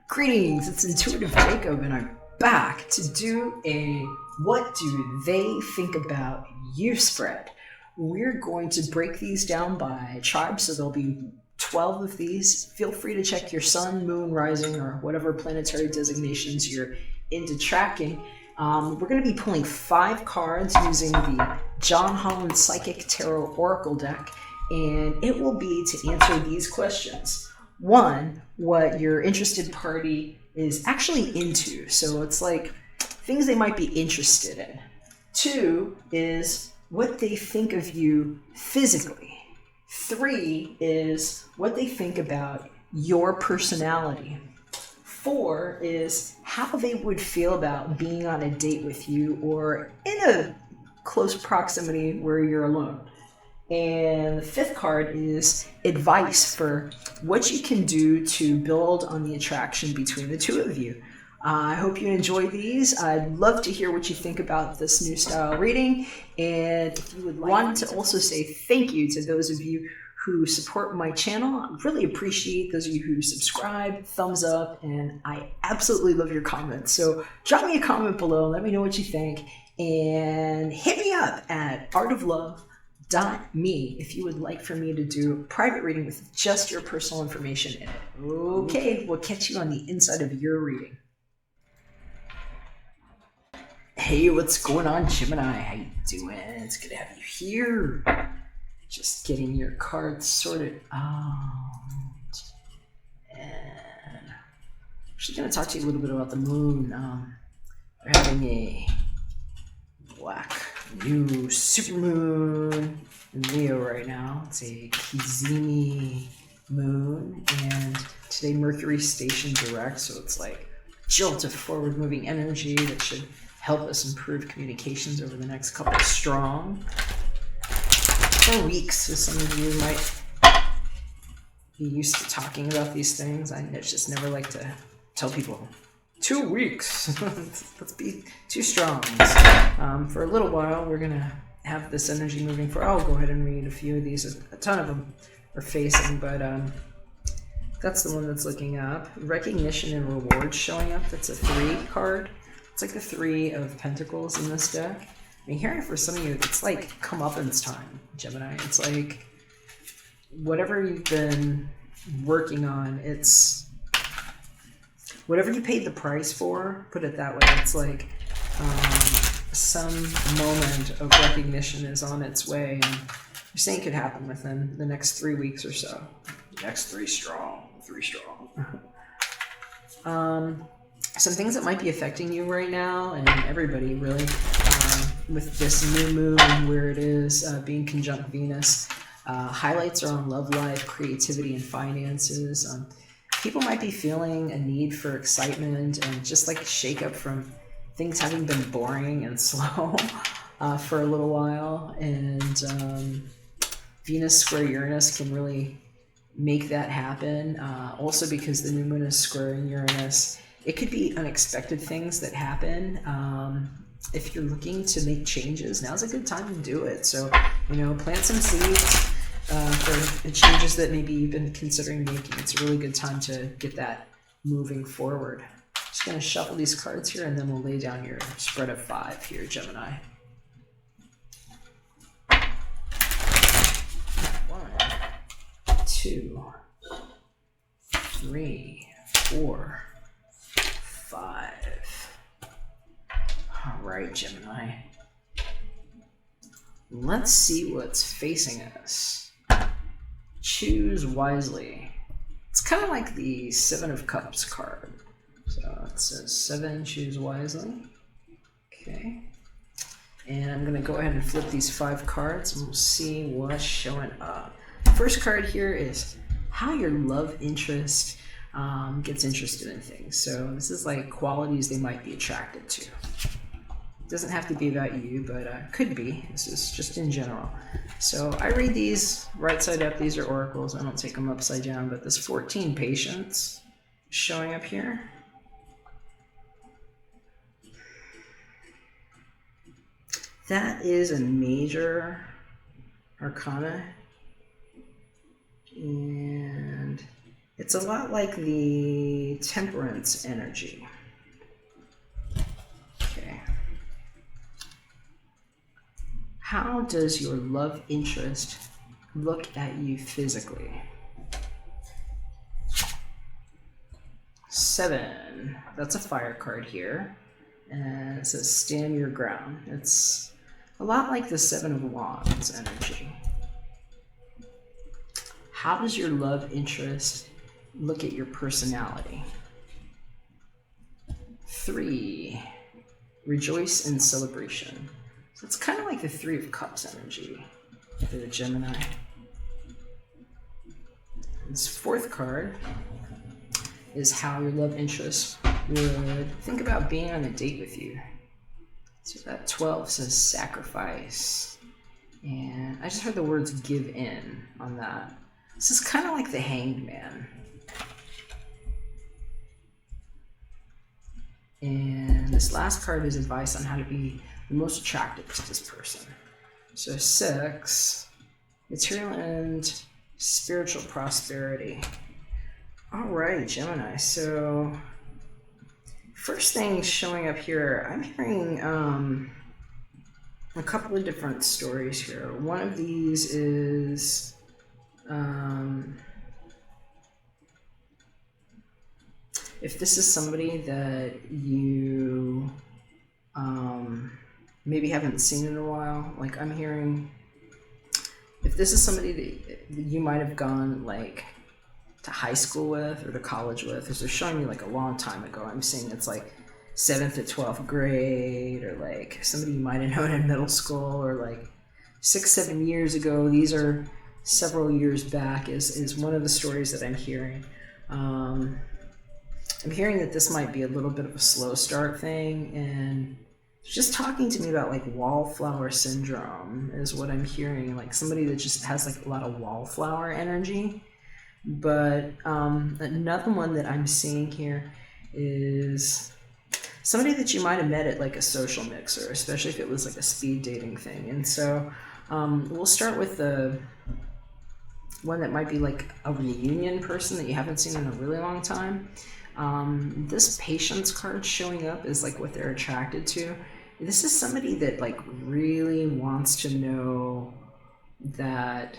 Greetings, it's Intuitive Jacob, and I'm back to do a What Do They Think About You spread. We're going to break these down by tribe, so there'll be 12 of these. Feel free to check your sun, moon, rising, or whatever planetary designations you're into tracking. We're going to be pulling 5 cards using the John Holland Psychic Tarot Oracle deck, and it will be to answer these questions. 1, what your interested party is actually into. So it's like things they might be interested in. 2 is what they think of you physically. 3 is what they think about your personality. 4 is how they would feel about being on a date with you or in a close proximity where you're alone. And the 5th card is advice for what you can do to build on the attraction between the two of you. I hope you enjoy these. I'd love to hear what you think about this new style reading. And if you would want to also say thank you to those of you who support my channel. I really appreciate those of you who subscribe, thumbs up, and I absolutely love your comments. So drop me a comment below, let me know what you think, and hit me up at artoflove.me if you would like for me to do a private reading with just your personal information in it. Okay, we'll catch you on the inside of your reading. Hey, what's going on, Gemini? How you doing? It's good to have you here. Just getting your cards sorted out. And I'm actually going to talk to you a little bit about the moon. We're having a black new supermoon in Leo right now. It's a Kizimi moon, and today Mercury's stationed direct, so it's like a jolt of forward moving energy that should help us improve communications over the next couple strong 4 weeks. So some of you might be used to talking about these things. I just never like to tell people 2 weeks. Let's be too strong. For a little while, we're gonna have this energy moving for. I'll go ahead and read a few of these. A ton of them are facing, but that's the one that's looking up. Recognition and rewards showing up. That's a 3 card. It's like the 3 of Pentacles in this deck. I mean, hearing for some of you, it's like comeuppance time, Gemini. It's like whatever you've been working on, it's whatever you paid the price for, put it that way. It's like some moment of recognition is on its way, and you're saying it could happen within the next 3 weeks or so. Next 3 strong. Some things that might be affecting you right now, and everybody really, with this new moon where it is being conjunct Venus. Highlights are on love life, creativity, and finances. People might be feeling a need for excitement and just like a shakeup from things having been boring and slow for a little while. And Venus square Uranus can really make that happen. Also because the new moon is squaring Uranus, it could be unexpected things that happen. If you're looking to make changes, now's a good time to do it. So, plant some seeds for the changes that maybe you've been considering making. It's a really good time to get that moving forward. Just going to shuffle these cards here, and then we'll lay down your spread of 5 here, Gemini. 1, 2, 3, 4, 5. All right, Gemini. Let's see what's facing us. Choose wisely. It's kind of like the 7 of Cups card. So it says 7, choose wisely. Okay. And I'm going to go ahead and flip these 5 cards, and we'll see what's showing up. First card here is how your love interest gets interested in things. So this is like qualities they might be attracted to. It doesn't have to be about you, but could be. This is just in general. So I read these right side up. These are oracles. I don't take them upside down, but this 14 patience showing up here. That is a major arcana, and it's a lot like the temperance energy. Okay. How does your love interest look at you physically? 7. That's a fire card here. And it says stand your ground. It's a lot like the 7 of Wands energy. How does your love interest look at your personality? 3. Rejoice in celebration. So it's kind of like the 3 of Cups energy for the Gemini. This 4th card is how your love interest would think about being on a date with you. So that 12 says sacrifice. And I just heard the words give in on that. This is kind of like the Hanged Man. And this last card is advice on how to be the most attractive to this person. So 6, material and spiritual prosperity. All right, Gemini. So first thing showing up here, I'm hearing a couple of different stories here. One of these is if this is somebody that you maybe haven't seen in a while, like I'm hearing, if this is somebody that you might have gone like to high school with or to college with, because they're showing me like a long time ago. I'm seeing it's like 7th to 12th grade, or like somebody you might have known in middle school, or like 6-7 years ago. These are several years back is one of the stories that I'm hearing. I'm hearing that this might be a little bit of a slow start thing, and just talking to me about like wallflower syndrome is what I'm hearing, like somebody that just has like a lot of wallflower energy. But another one that I'm seeing here is somebody that you might have met at like a social mixer, especially if it was like a speed dating thing. And so we'll start with the one that might be like a reunion person that you haven't seen in a really long time. This patience card showing up is like what they're attracted to. This is somebody that like really wants to know that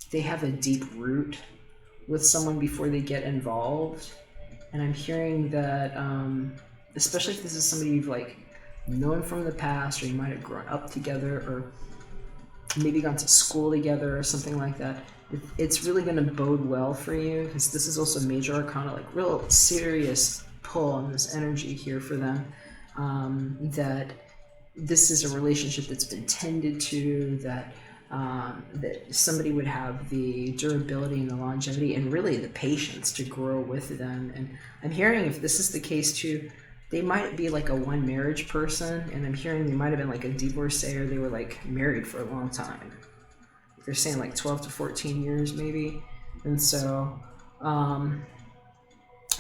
they have a deep root with someone before they get involved. And I'm hearing that especially if this is somebody you've like known from the past, or you might have grown up together, or maybe gone to school together or something like that, it's really going to bode well for you, because this is also major arcana, like real serious pull on this energy here for them, that this is a relationship that's been tended to, that somebody would have the durability and the longevity and really the patience to grow with them. And I'm hearing if this is the case too, they might be like a one marriage person, and I'm hearing they might have been like a divorcee, or they were like married for a long time. They're saying like 12 to 14 years maybe. And so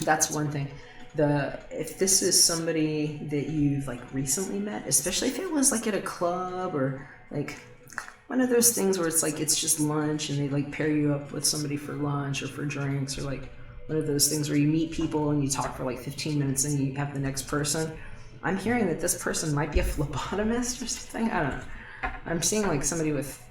that's one thing. If this is somebody that you've like recently met, especially if it was like at a club, or like one of those things where it's like it's just lunch and they like pair you up with somebody for lunch or for drinks, or like one of those things where you meet people and you talk for like 15 minutes and you have the next person. I'm hearing that this person might be a phlebotomist or something. I don't know. I'm seeing like somebody with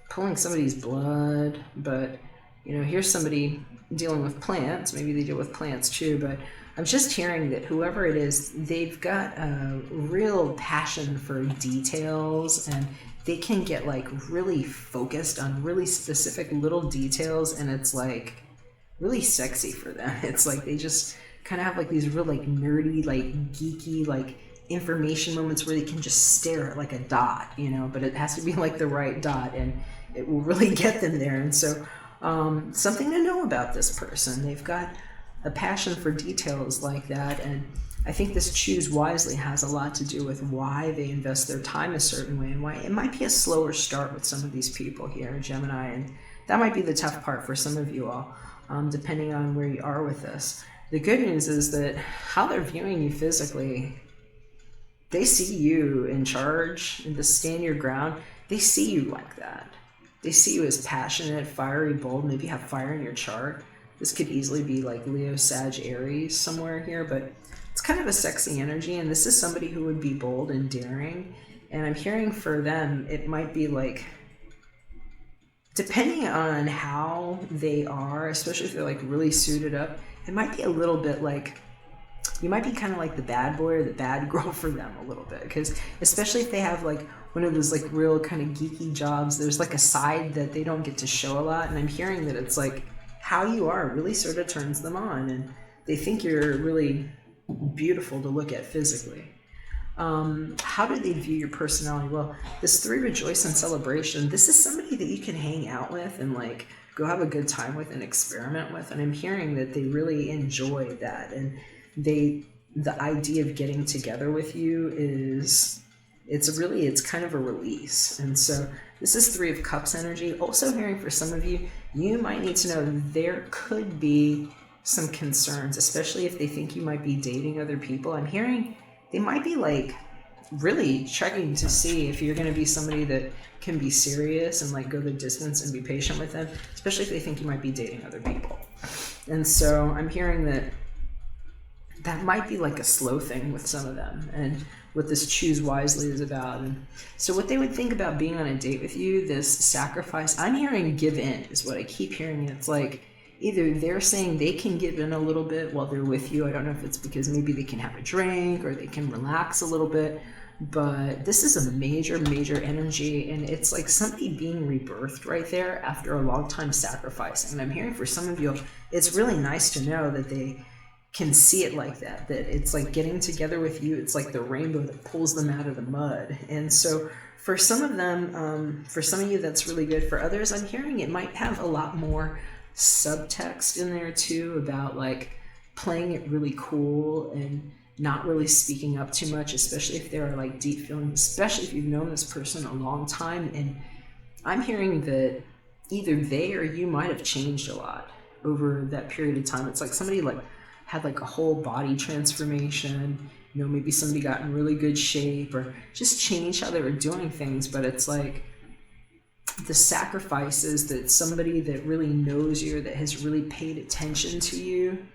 pulling somebody's blood, but you know, here's somebody dealing with plants. Maybe they deal with plants too, but I'm just hearing that whoever it is, they've got a real passion for details, and they can get like really focused on really specific little details, and it's like really sexy for them. It's like they just kind of have like these real like nerdy, like geeky, like information moments where they can just stare at like a dot, you know, but it has to be like the right dot, and it will really get them there. And so something to know about this person. They've got a passion for details like that, and I think this choose wisely has a lot to do with why they invest their time a certain way, and why it might be a slower start with some of these people here, Gemini, and that might be the tough part for some of you all, depending on where you are with this. The good news is that how they're viewing you physically, they see you in charge and to stand your ground. They see you like that. They see you as passionate, fiery, bold. Maybe have fire in your chart. This could easily be like Leo, Sag, Aries somewhere here, but it's kind of a sexy energy. And this is somebody who would be bold and daring. And I'm hearing for them, it might be like, depending on how they are, especially if they're like really suited up, it might be a little bit like, you might be kind of like the bad boy or the bad girl for them a little bit, because especially if they have like one of those like real kind of geeky jobs, there's like a side that they don't get to show a lot. And I'm hearing that it's like how you are really sort of turns them on, and they think you're really beautiful to look at physically. How do they view your personality? Well, this 3, rejoice and celebration, this is somebody that you can hang out with and like go have a good time with and experiment with. And I'm hearing that they really enjoy that. And the idea of getting together with you is, it's kind of a release. And so this is 3 of Cups energy. Also hearing for some of you, you might need to know there could be some concerns, especially if they think you might be dating other people. I'm hearing they might be like really checking to see if you're going to be somebody that can be serious and like go the distance and be patient with them, especially if they think you might be dating other people. And so I'm hearing that might be like a slow thing with some of them, and what this choose wisely is about. And so what they would think about being on a date with you, this sacrifice, I'm hearing give in is what I keep hearing. It's like either they're saying they can give in a little bit while they're with you. I don't know if it's because maybe they can have a drink or they can relax a little bit, but this is a major energy, and it's like somebody being rebirthed right there after a long time sacrificing. And I'm hearing for some of you, it's really nice to know that they can see it like that it's like getting together with you. It's like the rainbow that pulls them out of the mud. And so for some of them, for some of you, that's really good. For others, I'm hearing it might have a lot more subtext in there too, about like playing it really cool and not really speaking up too much, especially if there are like deep feelings, especially if you've known this person a long time. And I'm hearing that either they or you might have changed a lot over that period of time. It's like somebody like had like a whole body transformation, you know, maybe somebody got in really good shape or just changed how they were doing things. But it's like the sacrifices that somebody that really knows you or that has really paid attention to you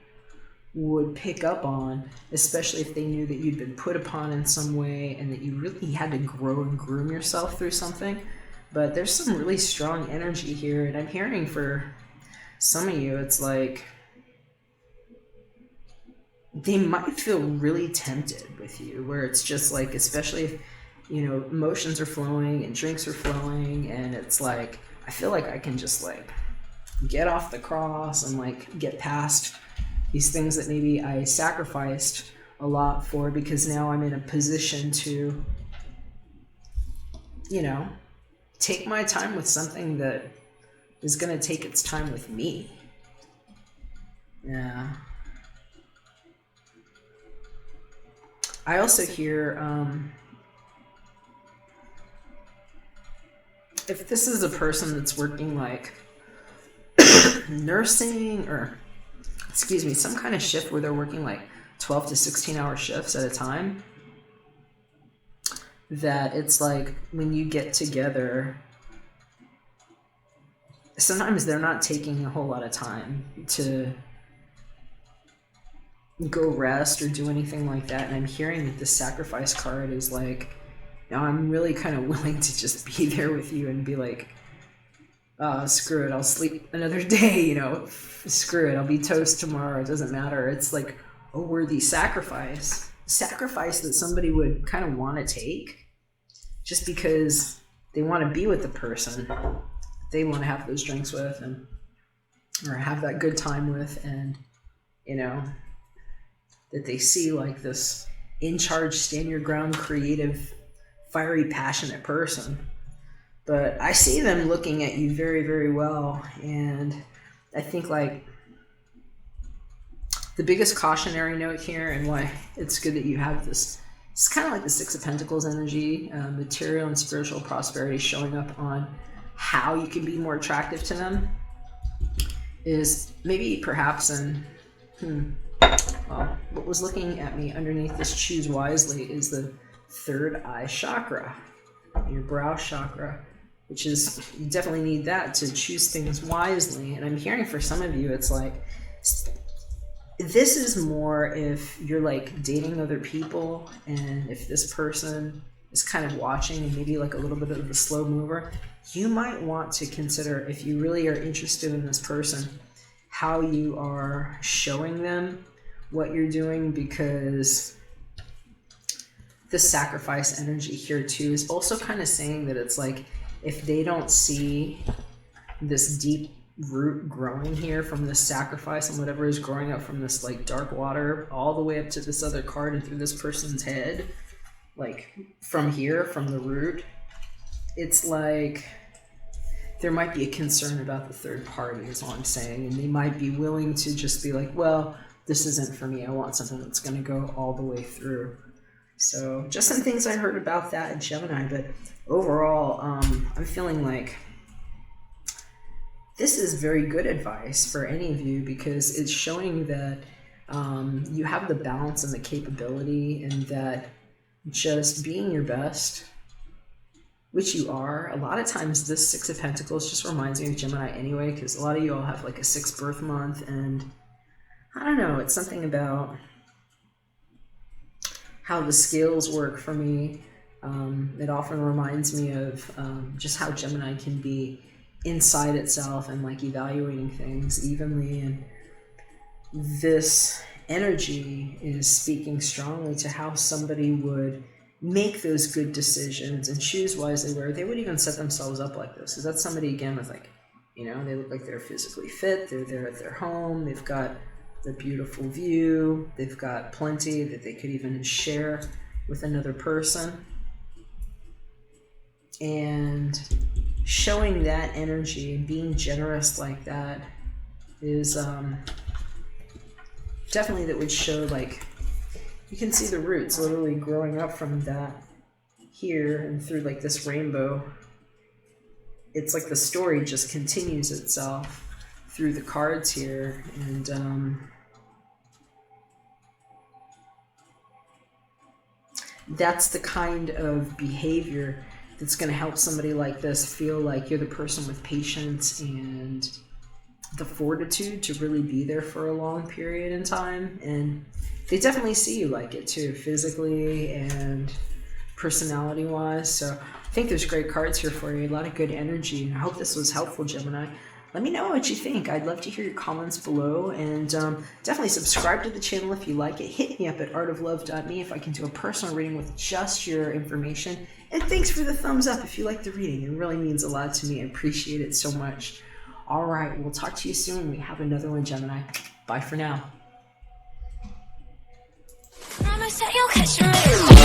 would pick up on, especially if they knew that you'd been put upon in some way and that you really had to grow and groom yourself through something. But there's some really strong energy here, and I'm hearing for some of you, it's like they might feel really tempted with you, where it's just like, especially if, you know, emotions are flowing and drinks are flowing, and it's like, I feel like I can just like get off the cross and like get past these things that maybe I sacrificed a lot for, because now I'm in a position to, you know, take my time with something that is going to take its time with me. Yeah. I also hear, if this is a person that's working like nursing or, excuse me, some kind of shift where they're working like 12 to 16 hour shifts at a time, that it's like when you get together, sometimes they're not taking a whole lot of time to go rest or do anything like that. And I'm hearing that the sacrifice card is like, now I'm really kind of willing to just be there with you and be like, screw it, I'll sleep another day, you know, screw it, I'll be toast tomorrow, it doesn't matter. It's like a worthy sacrifice that somebody would kind of want to take just because they want to be with the person they want to have those drinks with and or have that good time with, and you know, that they see like this in charge, stand your ground, creative, fiery, passionate person. But I see them looking at you very, very well. And I think like the biggest cautionary note here, and why it's good that you have this, it's kind of like the Six of Pentacles energy, material and spiritual prosperity showing up on how you can be more attractive to them, is maybe perhaps what was looking at me underneath this choose wisely is the third eye chakra, your brow chakra, which is, you definitely need that to choose things wisely. And I'm hearing for some of you, it's like, this is more if you're like dating other people, and if this person is kind of watching and maybe like a little bit of a slow mover, you might want to consider, if you really are interested in this person, how you are showing them what you're doing, because the sacrifice energy here too is also kind of saying that it's like, if they don't see this deep root growing here from this sacrifice and whatever is growing up from this like dark water all the way up to this other card and through this person's head, like from here, from the root, it's like there might be a concern about the third party is all I'm saying, and they might be willing to just be like, well, this isn't for me, I want something that's going to go all the way through. So just some things I heard about that in Gemini, but overall, I'm feeling like this is very good advice for any of you, because it's showing that you have the balance and the capability, and that just being your best, which you are. A lot of times this Six of Pentacles just reminds me of Gemini anyway, because a lot of you all have like a 6th birth month, and I don't know, it's something about how the scales work for me. It often reminds me of just how Gemini can be inside itself and like evaluating things evenly, and this energy is speaking strongly to how somebody would make those good decisions and choose wisely, where they would even set themselves up like this, because that's somebody again with like, you know, they look like they're physically fit, they're there at their home, they've got the beautiful view, they've got plenty that they could even share with another person. And showing that energy and being generous like that is definitely, that would show, like, you can see the roots literally growing up from that here and through like this rainbow. It's like the story just continues itself through the cards here, and that's the kind of behavior that's going to help somebody like this feel like you're the person with patience and the fortitude to really be there for a long period in time. And they definitely see you like it too, physically and personality wise. So I think there's great cards here for you, a lot of good energy, and I hope this was helpful, Gemini. Let me know what you think. I'd love to hear your comments below, and definitely subscribe to the channel if you like it. Hit me up at artoflove.me if I can do a personal reading with just your information. And thanks for the thumbs up if you like the reading. It really means a lot to me. I appreciate it so much. All right, we'll talk to you soon. We have another one, Gemini. Bye for now. Promise that you'll catch your